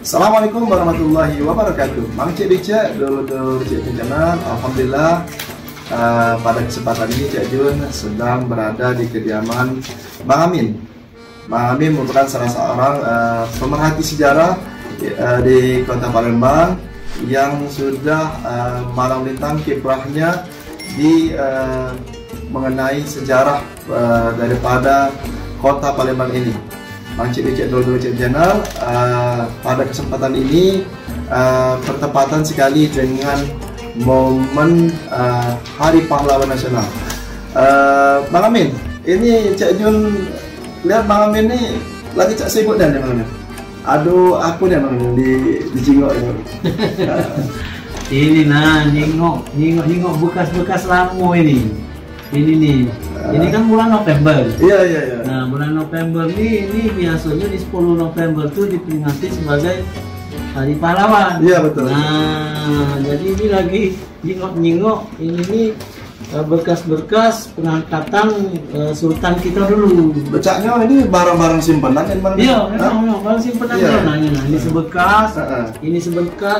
Assalamualaikum warahmatullahi wabarakatuh. Mang Cik Bicak, dulu Cik Pencanan. Alhamdulillah pada kesempatan ini Cik Jun sedang berada di kediaman Bang Amin. Bang Amin merupakan salah seorang pemerhati sejarah di Kota Palembang yang sudah malang melintang kiprahnya di mengenai sejarah daripada Kota Palembang ini. Mang Cik Bicak dulu Cik Channel pada kesempatan ini bertepatan sekali dengan momen Hari Pahlawan Nasional. Bang Amin, ini Cik Jun lihat Bang Amin ini lagi cak sibuk dan Bang Amin. Aduh, aku nih Bang Amin di jingok ini. Ini nah, nyingok bekas-bekas lama ini. Ini nih. Ini kan bulan November. Iya. Nah, bulan November ini biasanya di 10 November tuh diperingati sebagai Hari Pahlawan. Iya, betul. Nah, jadi ini lagi nyingok ini nih berkas-berkas pengangkatan Sultan kita dulu. Becaknya ini barang-barang simpanan kan Bang? Iya, memang barang simpanan. Iya. Nah, ini seberkas,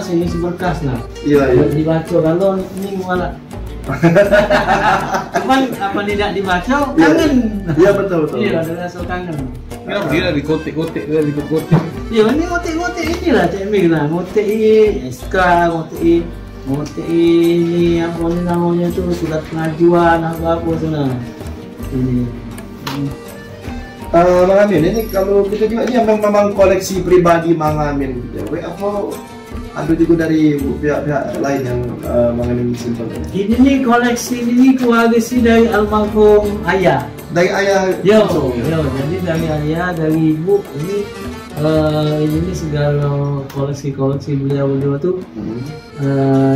ini seberkas. Nah, Iya. dibaca kalau ini mualah. Cuman apa tidak dibaca kangen. Iya, betul. Iya, ada rasa kangen. Ya, dia dikotek-kotek. Iya, ini ngotek-ngotek inilah Cik Ming lah, ngotek SK, ngotek ini apa ini namanya tuh surat pengajuan apa sana. Ini. Bang Amin, ini kalau kita juga ini memang koleksi pribadi Bang Amin gitu. Apa ada juga dari pihak-pihak lain yang Bang Amin simpan? Ini nih koleksi ini koleksi dari almarhum ayah. Dari ayah. Yo, jadi dari ayah, dari ibu ini segala koleksi beliau tuh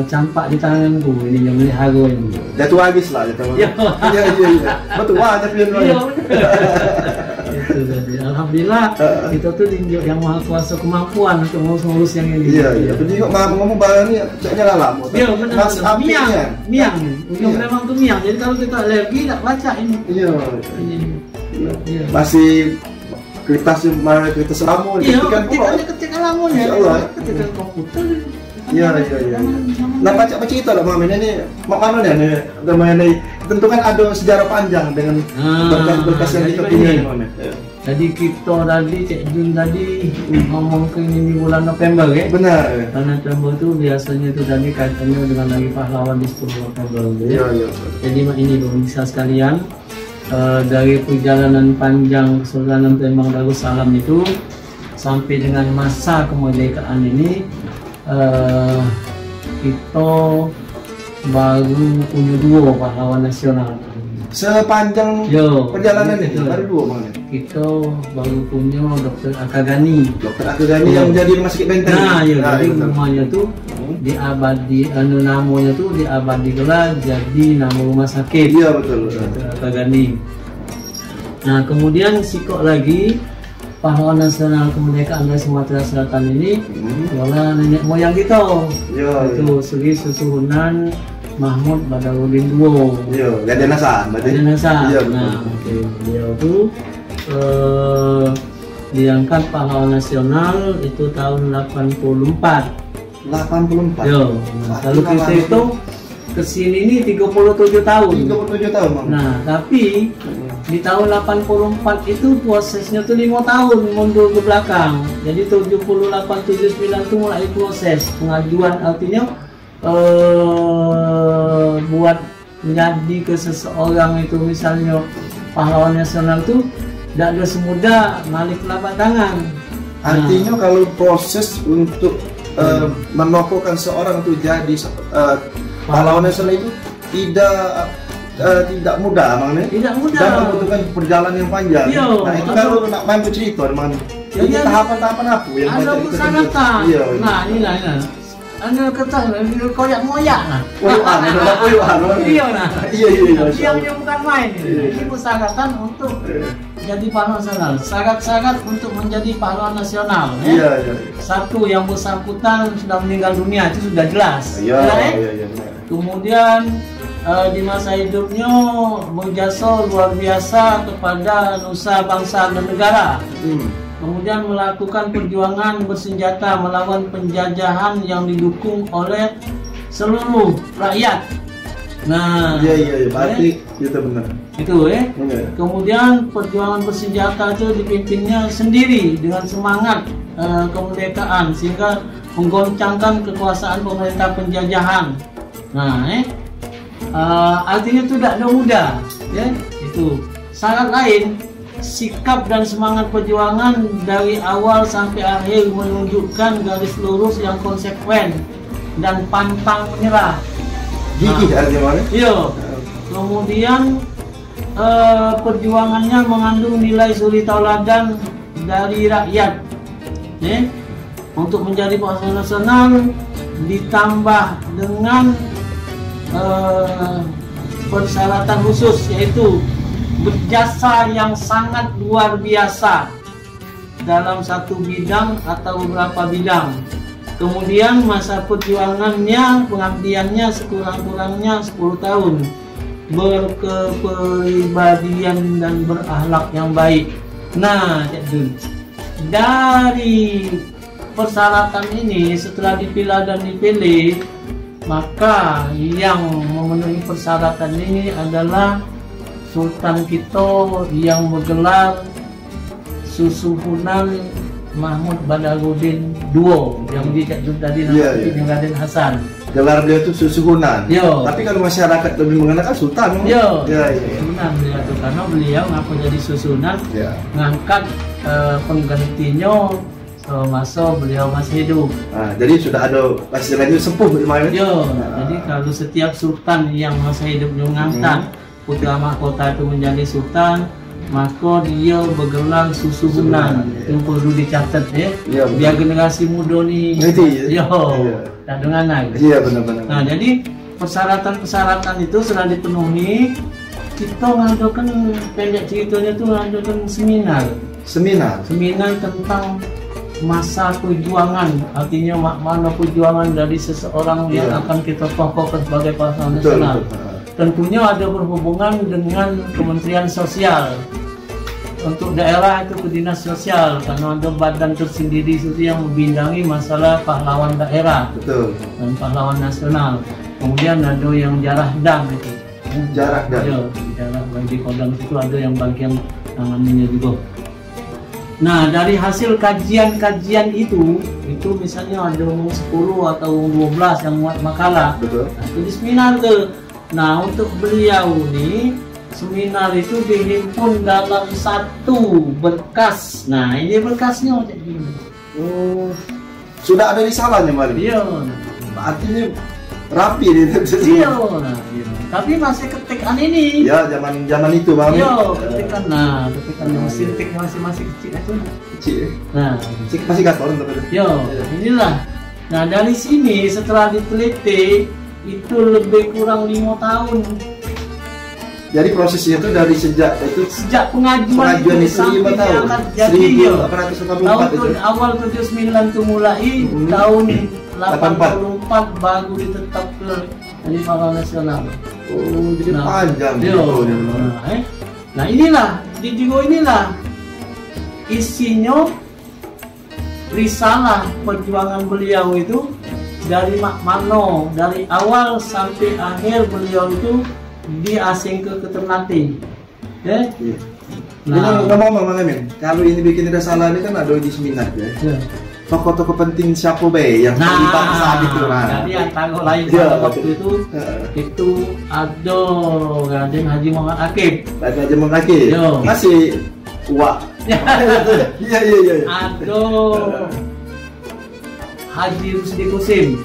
campak di tanganku ini yang melihara ini. Jatuh habis lah jatuh. Iya. Betul wah tapi Itu tadi. Alhamdulillah kita tuh diunjuk yang maha kuasa kemampuan untuk ngurus yang ini. Iya. Tapi kok ngomong barang ini caknya lalam. Iya benar. Miang. Memang tuh miang. Jadi kalau kita alergi tak baca ini. Iya. Iya. Masih kertas lamun ketik lamunnya. Insyaallah. Ketik komputer. Iya. Nah baca itu lah Bang Amin ini mau mana nih namanya tentu kan ada sejarah panjang dengan berkas-berkas yang kita punya Bang Amin. Jadi kita tadi Cik Jun tadi ngomong ke ini bulan November ya. Benar. Karena November itu biasanya itu tadi kaitannya dengan Hari Pahlawan di 10 November. Iya. Jadi ini pemirsa sekalian, dari perjalanan panjang Kesultanan Palembang Darussalam itu sampai dengan masa kemerdekaan ini kita baru punya 2 pahlawan nasional. Sepanjang perjalanan itu baru 2 Bang. Kita baru punya Dr. Akagani. Dr. Akagani yang menjadi rumah sakit benteng. Nah, jadi rumahnya tuh diabadi, namanya tuh diabadi gelar jadi nama rumah sakit. Iya betul. Dr. Akagani. Nah, kemudian sikok lagi pahlawan nasional kemerdekaan dari Sumatera Selatan ini adalah nenek moyang kita. Itu Sri Susuhunan Mahmud Badarudin II. Iya, Raden Hasan. Iya, nah, beliau tuh diangkat pahlawan nasional itu tahun 84. Yo, nah, kalau kita itu kesini ini 37 tahun. 37 tahun, Bang. Nah, tapi di tahun 84 itu prosesnya tuh 5 tahun mundur ke belakang. Jadi 78, 79 itu mulai proses pengajuan, artinya buat menjadi ke seseorang itu misalnya pahlawan nasional tuh tidak ada semudah malik telapak tangan. Artinya kalau proses untuk menokohkan seorang untuk jadi pahlawan nasional itu tidak mudah Bang. Tidak mudah. Dan membutuhkan perjalanan yang panjang. Nah itu kalau nak mampu cerita Bang. Ini tahapan-tahapan apa yang ada persyaratan. Nah inilah. Anda kertas koyak moyak nah. Koyak. Iya nah. Iya. Yang bukan main ini. Ini persyaratan untuk jadi pahlawan nasional. Syarat-syarat untuk menjadi pahlawan nasional. Iya. Satu, yang bersangkutan sudah meninggal dunia itu sudah jelas. Iya. Kemudian di masa hidupnya berjasa luar biasa kepada nusa bangsa dan negara. kemudian melakukan perjuangan bersenjata melawan penjajahan yang didukung oleh seluruh rakyat. Nah, iya, berarti itu benar. Itu Kemudian perjuangan bersenjata itu dipimpinnya sendiri dengan semangat kemerdekaan sehingga menggoncangkan kekuasaan pemerintah penjajahan. Nah, artinya itu tidak mudah, ya. Itu syarat lain, sikap dan semangat perjuangan dari awal sampai akhir menunjukkan garis lurus yang konsekuen dan pantang menyerah. Gigih artinya mana? Iya. Kemudian perjuangannya mengandung nilai suri tauladan dari rakyat, ya, untuk menjadi bangsa nasional, ditambah dengan persyaratan khusus yaitu berjasa yang sangat luar biasa dalam satu bidang atau beberapa bidang. Kemudian masa perjuangannya, pengabdiannya sekurang-kurangnya 10 tahun, berkepribadian dan berakhlak yang baik. Nah, dari persyaratan ini setelah dipilah dan dipilih, maka yang memenuhi persyaratan ini adalah Sultan kita yang bergelar Susuhunan Mahmud Badarudin II yang dicakap tadi namanya Raden Hasan. Gelar dia itu Susuhunan. Tapi kalau masyarakat lebih mengenal Sultan. Susuhunan beliau itu karena beliau ngapa jadi Susunan, ngangkat penggantinya masa beliau masih hidup. Jadi sudah ada istilahnya sepuh gimana? Jadi kalau setiap sultan yang masih hidup ngangkat putra mahkota itu menjadi sultan, maka dia bergelar Susuhunan. Itu perlu dicatat, ya. Biar generasi muda ni tak dengar lagi. Iya, benar-benar. Nah, jadi persyaratan-persyaratan itu sudah dipenuhi. Kita ngadakan, pendek ceritanya itu ngadakan seminar tentang masa perjuangan, artinya mana perjuangan dari seseorang yang akan kita tokohkan sebagai pahlawan nasional. Tentunya ada berhubungan dengan Kementerian Sosial. Untuk daerah itu ke Dinas Sosial, karena ada badan tersendiri itu yang membidangi masalah pahlawan daerah dan pahlawan nasional. Kemudian ada yang jarah dam itu. Jarah bagi kodam itu ada yang bagian tangannya juga. Nah, dari hasil kajian-kajian itu misalnya ada 10 atau 12 yang muat makalah. Nah, itu di seminar tuh. Nah, untuk beliau ini seminar itu dihimpun dalam satu berkas. Nah, ini berkasnya macam gini. Sudah ada risalahnya Mari? Iya. Artinya rapi dia. Iya. Tapi masih ketikan ini. Ya, zaman itu Bang. Iya, ketikan. Nah, ketikan mesin tiknya masih kecil itu. Kecil. Nah, masih gator tapi. Iya, inilah. Nah, dari sini setelah diteliti itu lebih kurang 5 tahun. Jadi prosesnya itu dari sejak pengajuan itu sampai 5 tahun. Jadi tahun awal 79 itu mulai, tahun 84 baru ditetapkan jadi pahlawan nasional. Jadi panjang. Nah, inilah di Jigo inilah isinya risalah perjuangan beliau itu dari Mano, dari awal sampai akhir beliau itu diasing ke Ternate. Nah, ngomong Mang Amin, kalau ini bikin risalah ini kan ada di seminar ya. Tokoh-tokoh penting siapa yang terlibat saat itu Jadi antara lain pada waktu itu ada Raden Haji Muhammad Akib. Masih tua. Iya. Ada Haji Rusdi Kusim.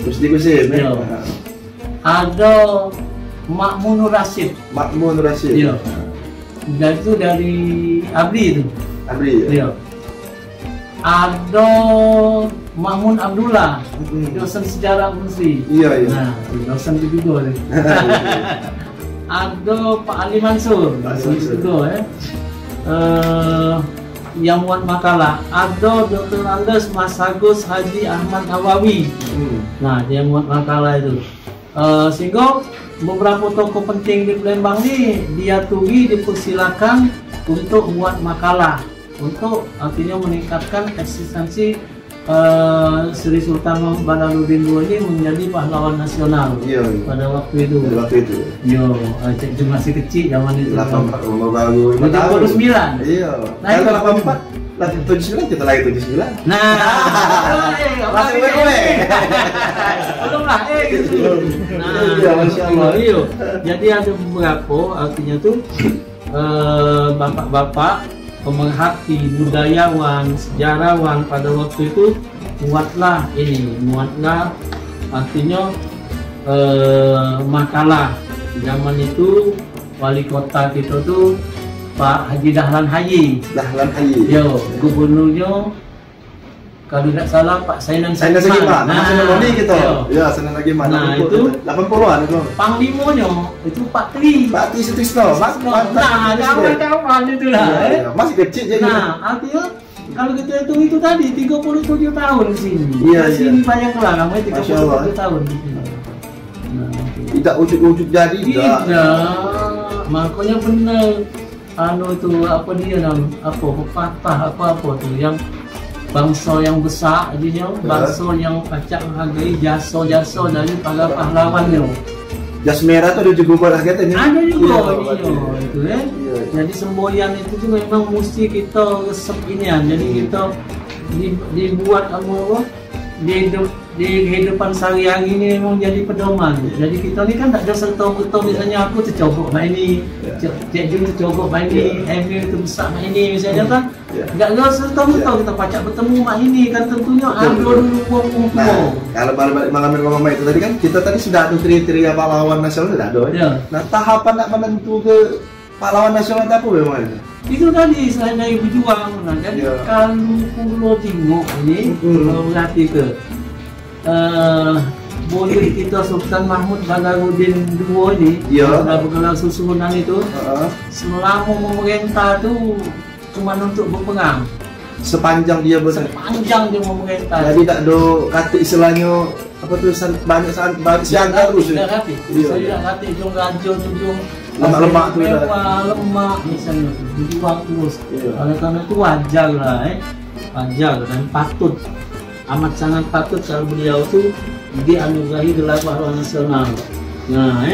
Ada Makmun Rashid. Iya. Dan itu dari Abri itu. Iya. Ada Makmun Abdullah, dosen sejarah Musri. Iya. Nah, dosen itu juga. Ada Pak Ali Mansur, juga yang muat makalah. Ada Dr. Andes Mas Agus Haji Ahmad Nawawi. Nah, dia muat makalah itu. Sehingga beberapa tokoh penting di Palembang ini dia dipersilakan untuk buat makalah. untuk artinya meningkatkan eksistensi Sri Sultan Badarudin II ini menjadi pahlawan nasional pada waktu itu. Yo, Cek Jun masih kecil zaman itu. 84 umur baru 5 tahun. 79. Iya. Kalau 84, 79 kita lagi 79. Nah, masih gue. belum lah, gitu. Nah, iya, Masya Allah. Iya. Jadi ada beberapa artinya tuh bapak-bapak pemerhati, budayawan, sejarawan pada waktu itu muatlah artinya makalah. Zaman itu wali kota kita tuh Pak Haji Dahlan Haji. Yo, gubernurnya kalau tidak salah Pak Sainan Sagiman. Nah, Loni gitu. Ya, Sainan Sagiman. Nah, itu 80-an itu. Panglimanya itu Pak Tri. Pak Tri Sutisno. Nah, kawan-kawan itu lah. Masih kecil jadi. Nah, artinya kalau kita hitung itu tadi 37 tahun di sini. Iya. Sini bayanglah kamu 37 tahun di sini. Nah, tidak ujuk-ujuk jadi. Tidak. Makanya benar itu apa dia pepatah apa tuh yang bangsa yang besar jadinya bangsa yang pacak menghargai jasa dari para pahlawannya. Jas merah tuh ada juga pada katanya. Ada juga itu ya. Jadi semboyan itu juga memang mesti kita resep inian. Jadi kita dibuat apa di kehidupan sehari-hari ini memang jadi pedoman. Jadi kita ni kan tak ada serta-merta misalnya aku tercogok main ni, Cik Jun tercogok main ni, Emil tu besar main ni misalnya kan. Tak ada serta-merta kita pacak bertemu main ni kan tentunya ada dulu buang-buang. Nah, kalau balik malam ngomong itu tadi kan kita tadi sudah ada kriteria pahlawan nasional sudah ada. Ya. Nah, tahapan nak menentu ke pahlawan nasional apa memang itu? Itu tadi selain dari berjuang. Nah, jadi kalau tengok ini berarti ke boleh kita Sultan Mahmud Badarudin II ini sudah bergelar susunan itu selama memerintah itu cuma untuk berperang sepanjang dia memerintah. Jadi tak ada kata istilahnya apa tu banyak siaga terus. Tidak kata. Saya tidak kata jom raja jom lemak tu lemak misalnya berjuang terus. Oleh karena itu wajar lah wajar dan patut, amat sangat patut kalau beliau itu dianugerahi gelar pahlawan nasional. Nah,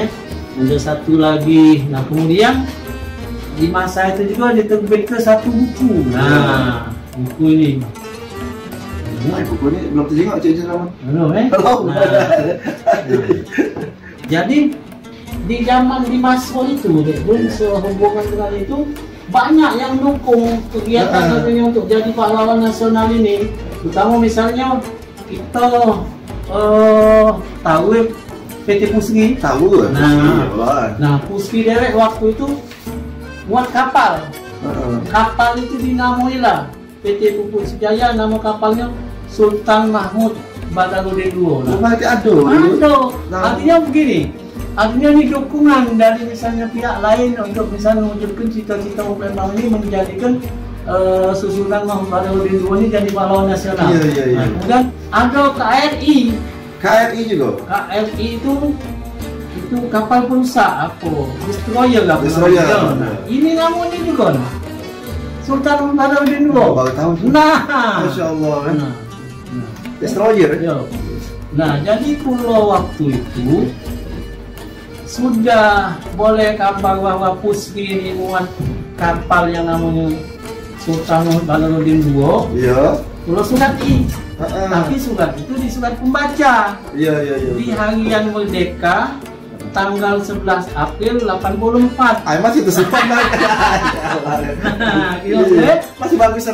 ada satu lagi. Nah, kemudian di masa itu juga diterbitkan satu buku. Nah, buku ini. Nah, buku ini belum terjengok Cik Selamat. Belum Jadi di masa itu, sehubungan dengan itu banyak yang dukung kegiatan untuk jadi pahlawan nasional ini. Terutama misalnya kita tahu PT Pusri. Tahu. Nah, Pusri dewek waktu itu buat kapal. Kapal itu dinamailah PT Pupuk Sejaya, nama kapalnya Sultan Mahmud Badarudin II. Artinya begini. Artinya ini dukungan dari misalnya pihak lain untuk misalnya mewujudkan cita-cita memang ini menjadikan susunan Mahmud Badarudin II ini jadi pahlawan nasional. Nah, kemudian ada KRI. KRI juga. KRI itu kapal perusak destroyer lah. Nah, ini namanya juga Sultan Badarudin II. Baru tahu. Nah, Masya Allah kan. Destroyer. Nah, jadi pulau waktu itu sudah boleh kabar bahwa Pusri ini muat kapal yang namanya Sultan Badarudin II. Iya. Pulau surat I. Tapi surat itu di surat pembaca. Iya. Di harian Merdeka tanggal 11 April 84. Masih tersimpan lagi. Masih bagus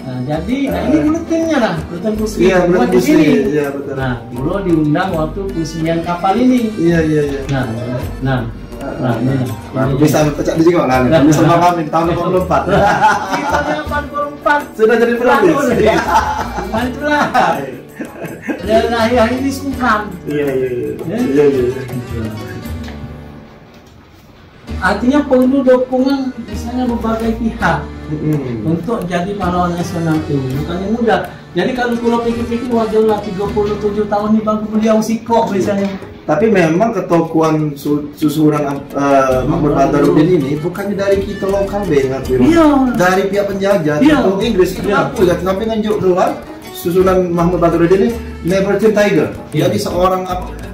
jadi ini buletinnya lah, buletin Pusri. Iya, buletin Pusri. Iya, betul. Nah, dulu diundang waktu peresmian kapal ini. Iya. Nah, ini. Bisa pecah di juga kan? Bisa makamin tahun 84. Kita 84 sudah jadi penulis. Itulah. Dan akhir-akhir ini sungkan. Iya. Artinya perlu dukungan misalnya berbagai pihak untuk jadi pahlawan nasional itu. Bukannya mudah. Jadi kalau pulau pikir-pikir wajarlah 37 tahun di bangku beliau sikok misalnya Tapi memang ketokohan susunan Mahmud Badarudin ini bukannya dari kita lokal dari pihak penjajah, tentang Inggris itu aku ya, sampai nganjuk keluar susunan Mahmud Badarudin ini Never Tame Tiger. Jadi seorang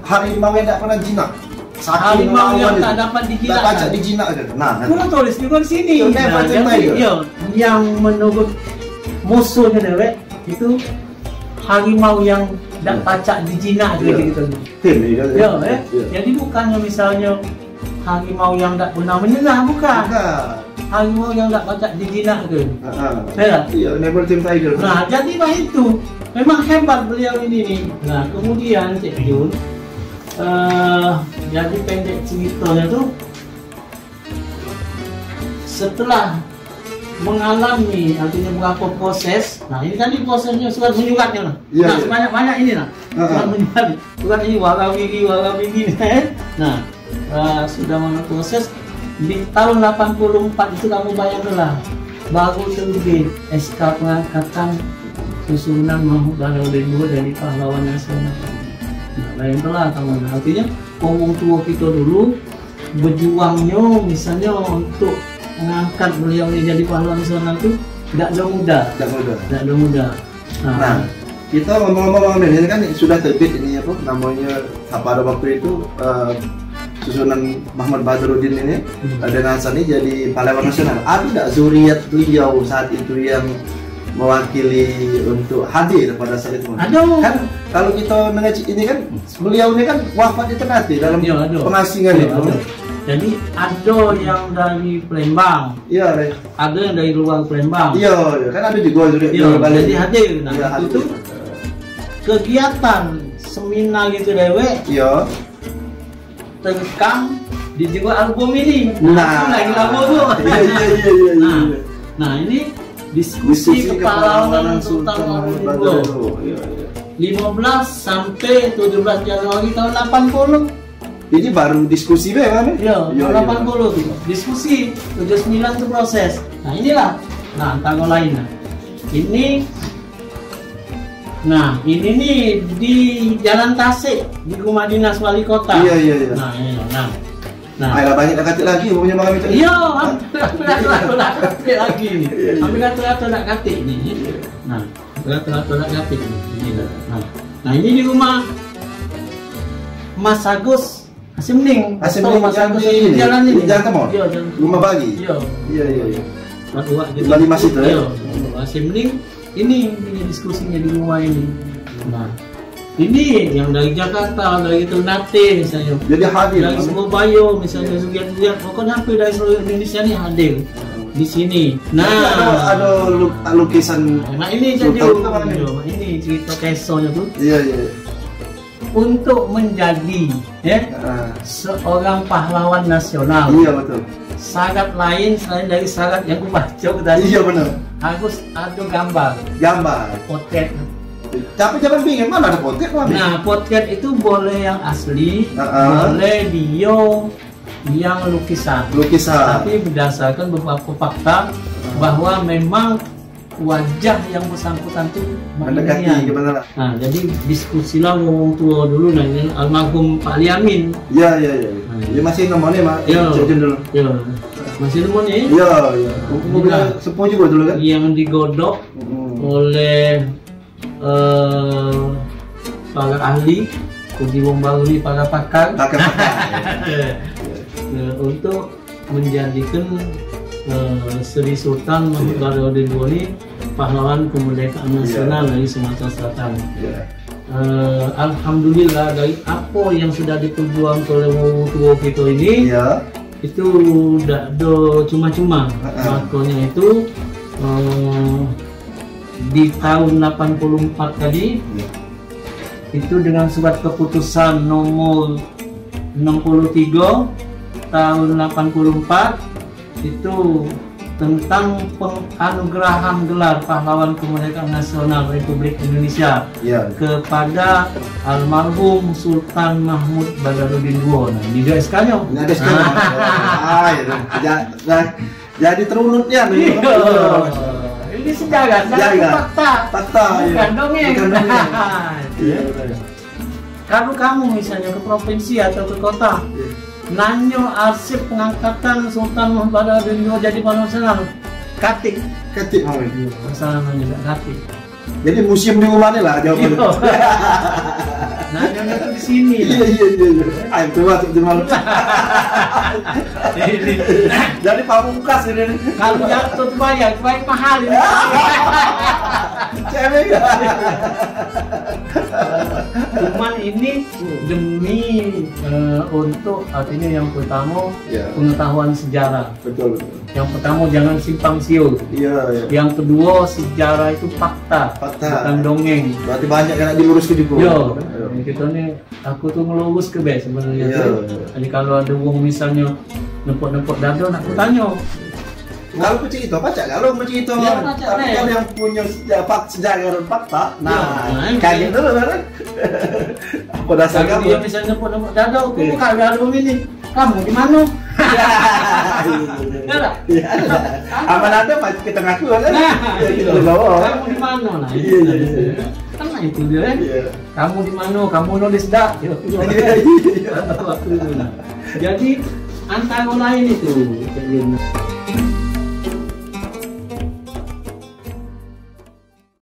harimau yang tidak pernah jinak. Harimau yang tak dapat dijinak. Tak pacak dijinak kan. Nah, kurang tulis di sini. Never Tame Tiger. Yang menurut musuhnya dewek itu harimau yang tidak pacak dijinak gitu. Jadi bukannya misalnya harimau yang tidak pernah menyerah, bukan. Harimau yang tidak pacak dijinak ke. Iya, Never Tame Tiger. Nah, jadilah itu. Memang hebat beliau ini nih. Nah, kemudian Cik Jun, jadi pendek ceritanya tuh setelah mengalami artinya berapa proses. Nah ini tadi prosesnya surat menyuratnya lah. Banyak ini lah. Surat menyurat. Surat ini warga-wiri Nah sudah mengalami proses di tahun 84 itu kamu bayangkan lah, baru terbit SK pengangkatan susunan Mahmud Badarudin II dari pahlawan nasional. Nah bayangkanlah kamu, artinya orang tua kita dulu berjuangnya misalnya untuk mengangkat beliau ini jadi pahlawan nasional itu tidak mudah. Nah, kita ngomong-ngomong ini kan sudah terbit ini apa namanya pada waktu itu susunan Mahmud Badarudin ini dengan Sani jadi pahlawan nasional. Ada tidak zuriat beliau saat itu yang mewakili untuk hadir pada saat itu? Ada. Kan kalau kita mengaji ini kan beliau ini kan wafat di Ternate dalam pengasingan itu. Jadi ada yang dari Palembang, ada yang dari luar Palembang. Kan ada juga jadi hadir. Nah itu kegiatan seminar gitu dewe. Terekam di juga album ini. Lagi lama tuh. Nah ini diskusi kepahlawanan Sultan Mahmud II 15 sampai 17 Januari tahun 80. Ini baru diskusi kan? 80 tuh. Diskusi 79 itu proses. Nah inilah. Nah tanggal lain. Ini nih di Jalan Tasik di rumah dinas wali kota. Iya. Nah, ayolah banyak dekat lagi punya malam itu. Iya, hampir lagi nih. Hampir rata-rata nak katik nih. Nah, rata-rata nak katik nih. Nah ini di rumah Mas Agus Asimning di jalan ini. Jalan Temon. Rumah Bali. Iya. Bali Mas itu ya. Asimning ini diskusinya di rumah ini. Nah, ini yang dari Jakarta, dari Ternate misalnya. Jadi hadir. Dari Surabaya misalnya, Sugiat. Pokoknya hampir dari seluruh Indonesia ini hadir di sini. Nah, ada lukisan. Nah ini jadi ini cerita kesonya tuh. Iya. Untuk menjadi seorang pahlawan nasional. Iya betul. Syarat lain selain dari syarat yang kubaca tadi. Iya benar. Harus ada gambar. Potret. Tapi jangan bingung mana ada potret. Nah potret itu boleh yang asli, boleh bio yang lukisan. Tapi berdasarkan beberapa fakta bahwa memang wajah yang bersangkutan itu mendekati kebenaran. Nah, jadi diskusilah ngomong tua dulu nah ini almarhum Pak Liamin. Iya. Ya masih nomornya Mak. Dulu. Iya. Masih nomornya? Iya. Mobil sepuh juga dulu kan. Yang digodok oleh para ahli, Kudi Wong Baruni, para pakar. Untuk menjadikan Sri Sultan Mahmud Badarudin II ini pahlawan kemerdekaan nasional dari Sumatera Selatan. Alhamdulillah dari apa yang sudah diperjuangkan oleh orang tua kita ini, itu tidak ada cuma-cuma. Makanya itu di tahun 84 tadi itu dengan surat keputusan nomor 63 tahun 84 itu tentang penganugerahan gelar pahlawan kemerdekaan nasional Republik Indonesia kepada almarhum Sultan Mahmud Badarudin II. Nah, ini dia SK-nya. Ini ada SK-nya. Jadi terunutnya nih. Ini sejarah, fakta. Bukan dongeng. Kalau kamu misalnya ke provinsi atau ke kota, nanyo arsip pengangkatan Sultan Muhammad Adinio jadi pahlawan nasional, katik. Ketik Mami. Masalah juga katik. Jadi museum di rumah nih lah jawabannya. Nanyo itu di sini. Iya. Ayo coba di malam. Jadi pamungkas ini. Kalau jatuh tuh bayar mahal ini. Cewek. Cuman ini demi untuk artinya yang pertama Ya. pengetahuan sejarah. Betul. Yang pertama jangan simpang siur. Iya. Yang kedua sejarah itu fakta, Fakta. bukan dongeng. Berarti banyak yang nak diluruskan juga. Yo, kita nih aku tuh ngelurus ke be sebenarnya. Iya. Jadi kalau ada uang misalnya nempok dado, nak aku tanya. Kalau pecik itu apa cak? Kalau pecik itu, Ya, Pak, Cak, tapi nih. kalau yang punya sejarah dan fakta, nah, Ya, kaget dulu kan? Apa dasar Kalau kamu? dia misalnya nempok dado, aku kalau dado ini, kamu di mana? Enggak. Iya. Aman ada masih ke tengah tuh kan? Nah, Ya, kita itu. di bawah. Kamu di mana? Nah, Iya. Karena itu dia. Iya. Kamu di mana? Kamu nulis dak. Iya. Waktu itu. Nah. Jadi antara lain itu.